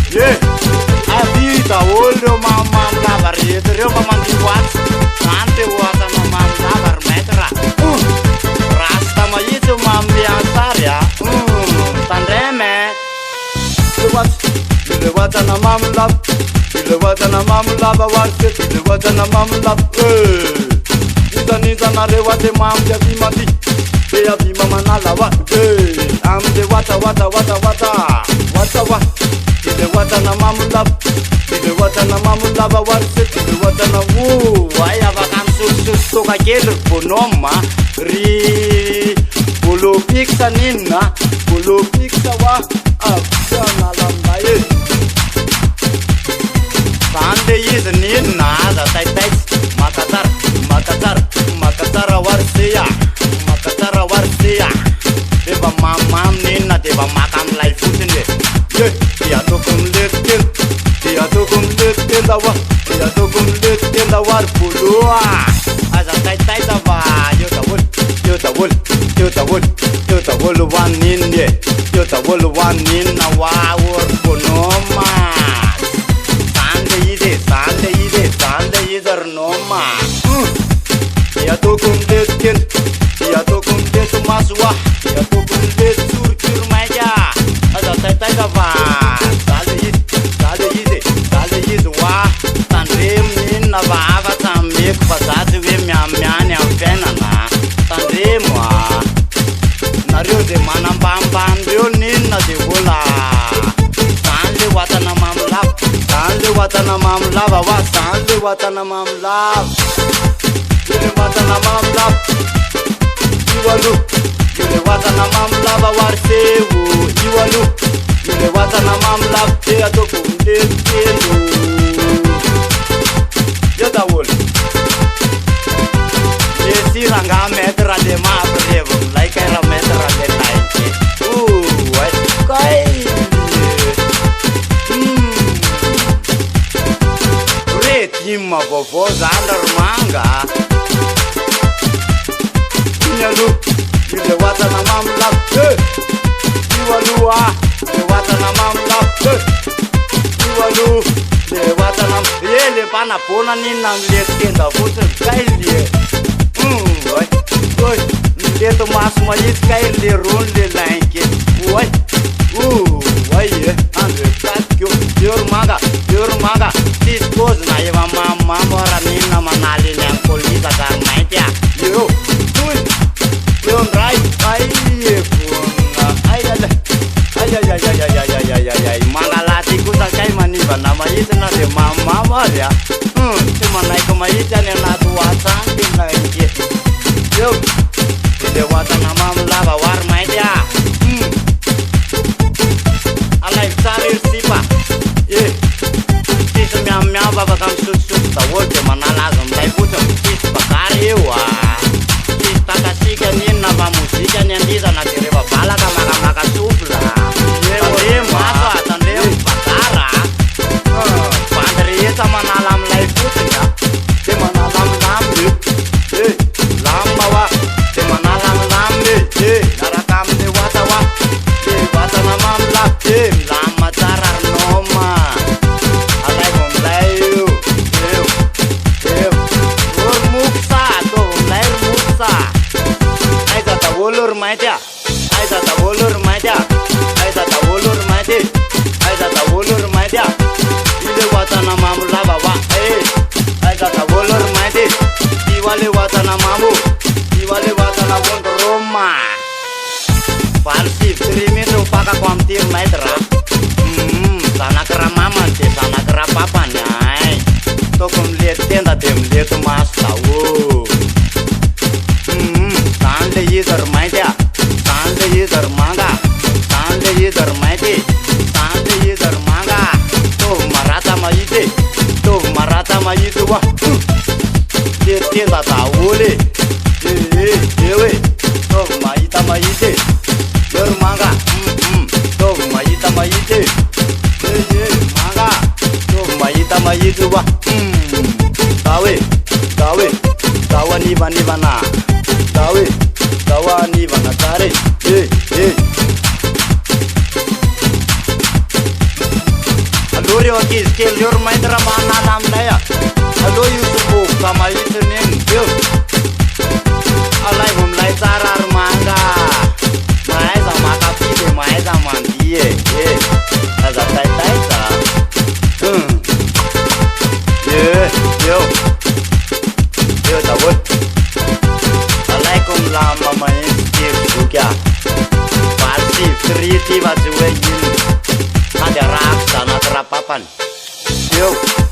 Avita olho mamam lavar reo mamam wat ante wata mamam lavar metra rasta mayitu mambi ansaria tandreme wata na mam lab wata na mam lab warke wata na mam lab nita na rewate mam ya bimati ya bimama na lawa amde wata wata na mam lab wata na mam lab warke wata na aya bakam sus to ka gel bonoma ri bulu piksa ninna bulu piksa wa abjana lambaye sande is ninna da tai makatar warsia deba mamam ninna deba makam lai futinde dia to kum let da war pulua aza tai da va yo ta wol wan ninde yo ta wol wan ninna wa wor bonoma sande ide noma ya to kum let maswa ya to kum let sur maja aza tai da va sale ide wa tandrem ninna va ava tamek pasatu ve myamyane avena na tandrem wa nario de manam bam dio ninna de bola sale wata na mam lab wa sale wata na mam lab ile wata na mam lab iwalu ile wata na mam lab warsewu iwalu ile wata na mam lab te atoko ndetelo yada wol esi ranga metra de ma brevo like era metra de like what kai Retima vovó zandar manga Nyalu ile wata na mam lab iwalua ile wata na mam lab iwalu ile wata na yele pana pona nina mletenda futa kaile oi leto mas mayit kaile ronde lanke oi andre takyo yor maga tis goes na yeva mama mora nina manali lang polita dar maitia yo yon right ay mangalati kuta kai mani bana mayit na de mama moria cuma naik ke mayit ne na tua sangin na inke yo de wata na mam lava war maitia alai sarir sipa tis miam baba kam sus ta wote manala gam dai putam tis pakare wa tis takasika ninna ba musika nyandiza na tereva bala kama supla tandem masa tandem pakara pandri sama nalam lai putnya de manalam lambe lamba wa de manalam lambe narakam de wata na mam lap lama tarar noma alai bom layu ur muksa to lair muksa ai ta wolur maja ile wata na mam lava wa ai ta wolur maja iwale wata na mamu iwale wata na bon roma falsi trimetro paka kwamtir maitra sana kera mama te sana kera papa nyai to kom liet tenda dem liet mas tawo sande yidar maida sande yidar manga to marata mayite wa liet tenda tawole ewe to mayite yor manga to mayita mayite manga to mayita mayite wa dawa ni bana dawa ni bana tare Ireo ankizy kely eo ro mainty raha manala aminay a. Aleo io tobovoka mahitiny iny io. Alay vo milay tsara ary manga. Mahaiza makafy de mahaiza mandia e. Aza taitaiza. Eo daholo. Alaiko milama magnenty Facebook a. Valy sivy ty fa tsy hoe ino. Sady arahako za anaty rapapany. Eo.